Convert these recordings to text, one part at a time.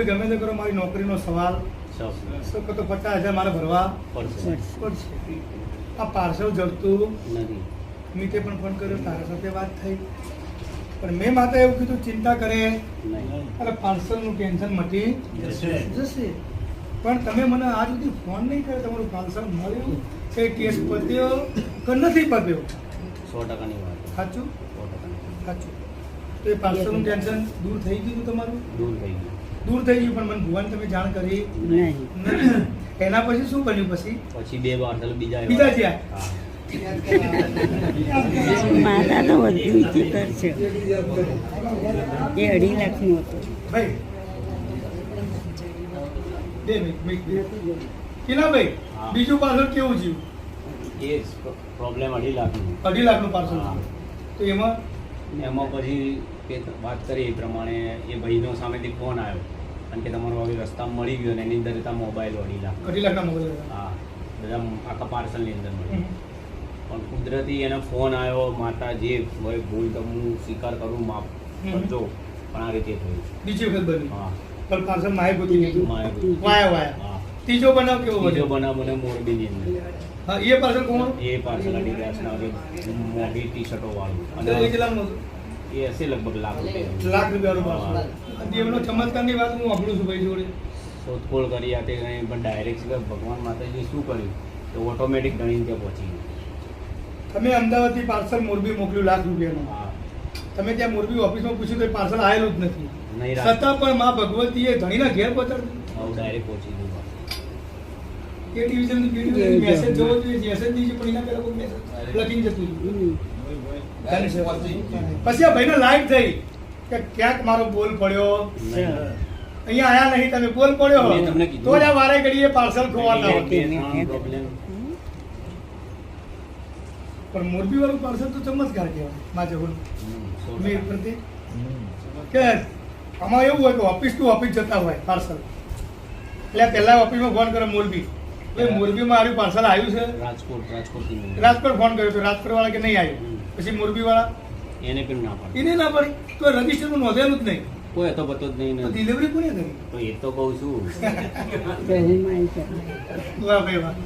ગમે તે કરો મારી નોકરીનો સવાલ તો 50,000 મારે ભરવા પડશે. આ પાર્સલ જડતું નથી. મીતે પણ ફોન કર્યો, તારા સાથે વાત થઈ, પણ મેં માતા એવું કીધું ચિંતા કરે અરે પાર્સલનું ટેન્શન મટી જશે. પણ તમે મને આજ સુધી ફોન નહીં કર્યો, તમારું પાર્સલ મળ્યું કે ટેસ્ટ પત્યો કે નથી પત્યો? 100%ની વાત. સાચું 100%. સાચું. તો એ પાર્સલનું ટેન્શન દૂર થઈ ગયું તમારું? દૂર થઈ ગયું. દૂર થઈ ગયું, પણ મને ભુવાને તમે જાણ કરી નહીં. એના પછી શું બન્યું? પછી 2 પાર્સલ બીજા જ્યાં હા. મારા તો વધુ ચિત્ર છે. એ 2.5 લાખનું હતું. ભાઈ કિનાભાઈ, હા. બીજું પાર્સલ કેવું જીવ? એ પ્રોબ્લેમ 2.5 લાખનું. 2.5 લાખનું પાર્સલ. હા. તો એમાં પછી તે વાત કરી એ પ્રમાણે એ ભાઈનો સામેથી ફોન આવ્યો અને કે તમારો હવે રસ્તામાં મળી ગયો ને એની અંદર હતા મોબાઈલ 2.5 લાખ. 2.5 લાખના મોબાઈલ. હા, બધા આખા પાર્સલની અંદર મળી. પણ કુદરતી એને ફોન આવ્યો, માતા જે હોય ભૂલ તો હું સ્વીકાર કરું, માફ કરજો, પણ આ રીતે થયું. બીજી વખત બન્યું. હા, પણ પાર્સલ માય ગોતી લીધું. વાયા. હા. ત્રીજો બનાવ કેવો બીજો બન્યો? બનાવ મને મોરબીની અંદર. હા, એ પાર્સલ કોણ? એ પાર્સલ અડીદાસના મોટી ટી-શર્ટો વાળું તો અને એ કેટલાનું હતું? એ હશે લગભગ લાખ રૂપિયા. લાખ રૂપિયાનું પાર્સલ. દેવનો ચમત્કારની વાત હું સાંભળું છું ભાઈ જોડે. શોધખોળ કરી આ તે કંઈ પણ ડાયરેક્ટ ભગવાન માતાજી શું કર્યું તો ઓટોમેટિક ગણીને ત્યાં પહોંચી ગયું. તમે અમદાવાદથી પાર્સલ મોરબી મોકલ્યું લાખ રૂપિયાનું. હા, તમે ત્યાં મોરબી ઓફિસમાં પૂછ્યું તો એ પાર્સલ આવેલું જ નથી. નહીં છતાં પણ માં ભગવતીએ ધણીના ઘેર પહોંચાડી. હું ડાયરેક્ટ પહોંચી ગયું. એ ડિવિઝન મેસેજ જોવો જોઈએ, મેસેજ દીધી પણ એના પહેલા કોઈ મેસેજ લખીને જતું રહ્યું. પછી આ ભાઈને લાઈટ થઈ કે ક્યાંક મારો બોલ પડ્યો, અહીંયા આયા નહીં, તમે બોલ પડ્યો મેં તમને કીધું. તો જ આ વારે ઘડીએ પાર્સલ ખોવાતા હોત. પ્રોબ્લેમ પણ મોરબી વાળું પાર્સલ તો ચમત્કાર કહેવાય માં જગન મેં પ્રત્યે કે આમાં એવું હોય કે ઓફિસ ટુ ઓફિસ જતા હોય પાર્સલ, એટલે પહેલા ઓફિસમાં ફોન કરે મોરબી, એટલે મોરબીમાં આવ્યું પાર્સલ આવ્યું છે. રાજકોટ ફોન કર્યો તો રાજકોટ વાળા કે નહીં આવ્યું. પછી મોરબી વાળા એને પણ ના પાડે. એને ના પડી તો રજીસ્ટરમાં નોંધેલું જ નહીં. કોઈ હતો બતો જ નહીં તો ને. ડિલિવરી કોને કરી? તો એ તો કહું છું. વાહ ભાઈ વાહ.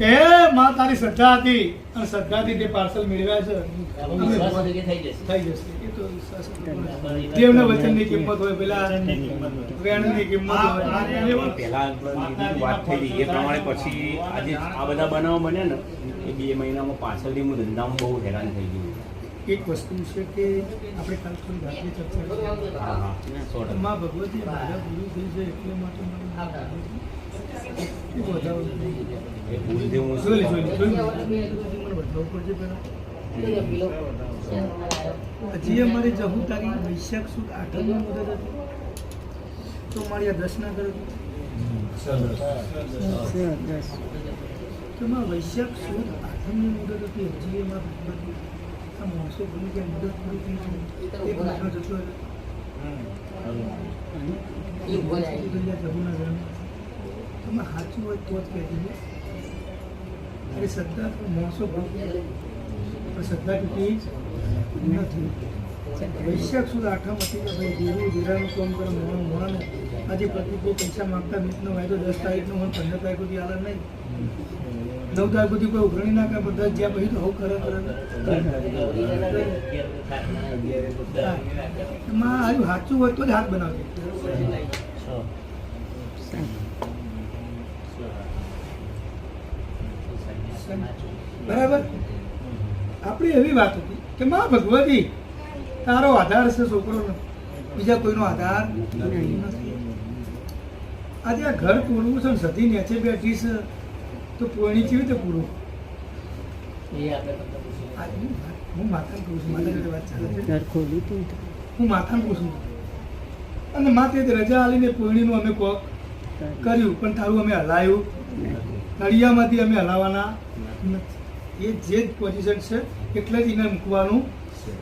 કે માં તારી શ્રદ્ધા હતી અને શ્રદ્ધાથી તે પાર્સલ મેળવ્યા છે. થઈ જશે. એ તો દેવના વચનની કિંમત હોય, પેલા વેણની કિંમત હોય. પહેલા વાત થઈ હતી એ પ્રમાણે પછી આજે આ બધા બનાવો બન્યા ને એ 2 મહિનામાં પાછળથી હું ધંધામાં બહુ હેરાન થઈ ગયું. એક વસ્તુ છે કે આપણે કાલ થોડી રાત્રે ચર્ચા કરીએ. હા હા 100%. માં ભગવતી મારા ગુરુ થઈ છે એટલે માટે મને વધારો એ ભૂલથી હું જોઈ મને બદલાવ પડશે પહેલા. હજી અમારી જહુ તારીખ વૈશાખ સુદ 8મી મુદત હતી તો મારી આ 10 ના કરે તો માં વૈશાખ સુદ 8મી મુદત હતી. હજી એમાં આ માણસો બોલી કે મુદત પૂરી થઈ છે, એક મહિનો જતો જહુના ઘરમાં તમે સાચું હોય તો જ કહેતી. અરે શ્રદ્ધા માણસો પણ શ્રદ્ધા તૂટી નથી. વૈશાખ સુદ 8મ હતી કે ભાઈ દેવું દેરાનું કામ કરે મોણાનું. આજે પ્રતિકો પૈસા માગતા મિતનો વાયદો 10 તારીખનો હોય, 15 તારીખ સુધી આલે નહીં, 9 તારીખ સુધી કોઈ ઉઘરણી ના કરે. બધા જ્યાં પછી તો હું કરે એમાં આવ્યું સાચું હોય તો જ હાથ બનાવજો. બરાબર. આપણી એવી વાત હતી કે માં ભગવતી તારો આધાર છે છોકરોનો, બીજા કોઈનો આધાર નથી. આજે આ ઘર પૂરવું છે ને સધી નીચે બેઠી છે તો પોણી કેવી રીતે પૂરું? હું માતાને કહું છું, માતા જોડે વાત ચાલે છે, હું માતાને પૂછું અને માતે રજા આલીને પોણીનું અમે કોક કર્યું, પણ તારું અમે હલાયું નળિયામાંથી અમે હલાવવાના નથી. એ જે જ પોઝિશન છે એટલે જ એને મૂકવાનું.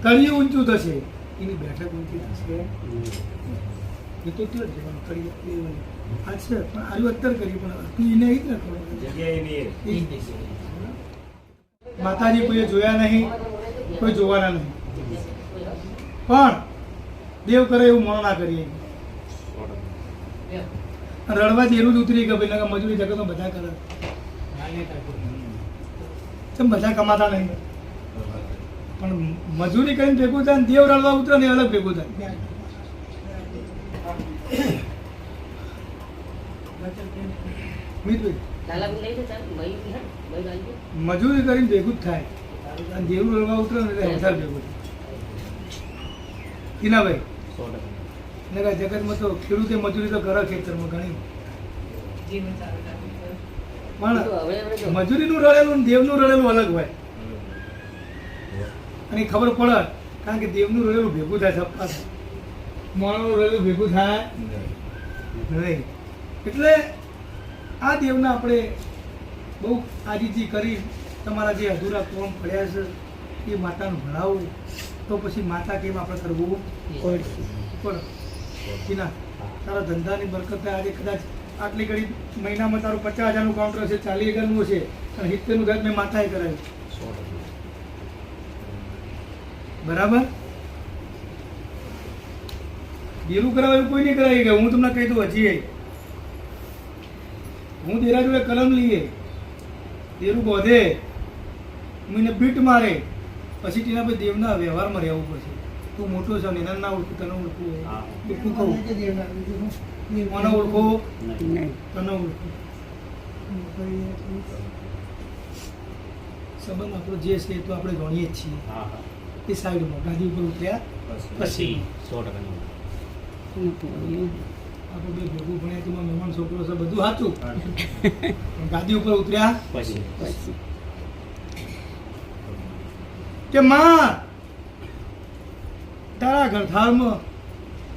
તળિયું ઊંચું થશે, એની બેઠક ઊંચી થશે. એ તો ત્યાં જવાનું તળિયું આ છે, પણ આયુ અત્યારે કરી પણ તું એને જ ને માતાજી કોઈએ જોયા નહીં, કોઈ જોવાના નહીં, પણ દેવ કરે એવું મોણ ના કરીએ. અને રડવા જેવું જ ઉતરી ગયું ભાઈ મજૂરી જગતમાં બધા કરે ચમ બધા કમાતા નહીં પણ મજૂરી કરીને ભેગું થાય ને દેવ રડવા ઉતરે ને એ અલગ ભેગું થાય મજૂરી કરીને ભેગું જ થાય અને દેવું રડવા ઉતરે ને એટલે વધારે ભેગું થાય ટીનાભાઈ 100%. જગતમાં તો ખેડૂતે મજૂરી તો કરે ખેતરમાં ઘણી પણ મજૂરીનું રડેલું ને દેવનું રડેલું અલગ હોય અને એ ખબર પડે કારણ કે દેવનું રડેલું ભેગું થાય સપ્પા મોણાનું રડેલું ભેગું થાય નહીં એટલે આ દેવના આપણે બહુ આજીજી કરી તમારા જે અધૂરા કોમ પડ્યા છે એ માતાનું ભણાવવું તો પછી માતા કેમ આપણે કરવું પડે ના તારા ધંધાની બરકત થાય આજે કદાચ આટલી ઘડી મહિનામાં તારું 50,000નું કાઉન્ટર હશે 40,000નું હશે અને 70નું ઘર મેં માતાએ કરાવ્યું 100%. બરાબર દેરું કરાવ્યું કોઈ નહીં કરાવી ગયું હું તમને કહી દઉં હજી હું દેરા જોડે કલમ લઈએ દેરું બોધે મને બીટ મારે પછી તેના પછી દેવના વ્યવહારમાં રહેવું પડશે તું મોટો છે ને એના ના ઓળખું તને ઓળખું એટલું કહું મને ઓળખો નહીં તને ઓળખું સંબંધ આપણો જે છે એ તો આપણે ગણીએ જ છીએ હા હા એ સાઈડમાં ગાદી ઉપર ઉતર્યા પછી 100%. આપણે બે ભેગું ભણ્યા તું મહેમાન છોકરો છે બધું સાચું પણ ગાદી ઉપર ઉતર્યા પછી પછી કે માં તારા ગંઠાળમાં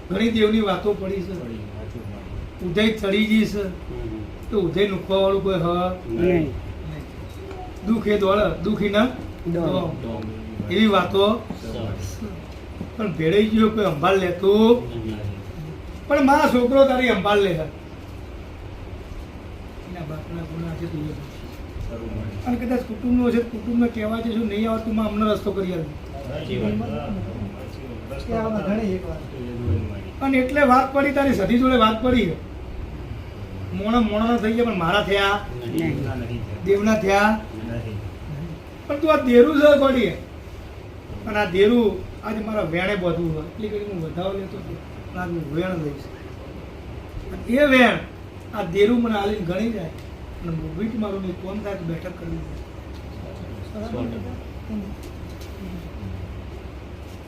ઘણી દેવની વાતો પડી છે ઉદય ચડી ગઈ છે તો ઉદય નુખવા વાળું કોઈ હ નહીં દુઃખ એ દોડ દુઃખી ના દોડ. એવી વાતો પણ ભેળાઈ ગયો કોઈ સંભાળ લેતું પણ માં છોકરો તારી સંભાળ લે એના બાપના ગુના છે તું અને કદાચ કુટુંબનો છે કુટુંબને કહેવા છે શું નહીં આવતું માં અમને રસ્તો કરી અને એટલે વાત પડી તારી સધી જોડે વાત પડી મોણા થઈ ગયા પણ મારા થયા દેવના થયા પણ તું આ દેરું છે પડી અને આ દેરું આજે મારા વેણે બધું હોય એટલી કરી હું વધારો લેતો હતો આજ હું વેણ લઈશ એ વેણ આ દેરું મને આલીને ગણી જાય અને વીટ મારું નહીં કોણ થાય બેઠક કરવી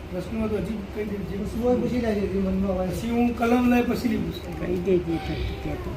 પ્રશ્નો તો હજી કઈ દીધું પૂછી લેજે પછી હું કલમ લઈ પછી કહી દેજે તો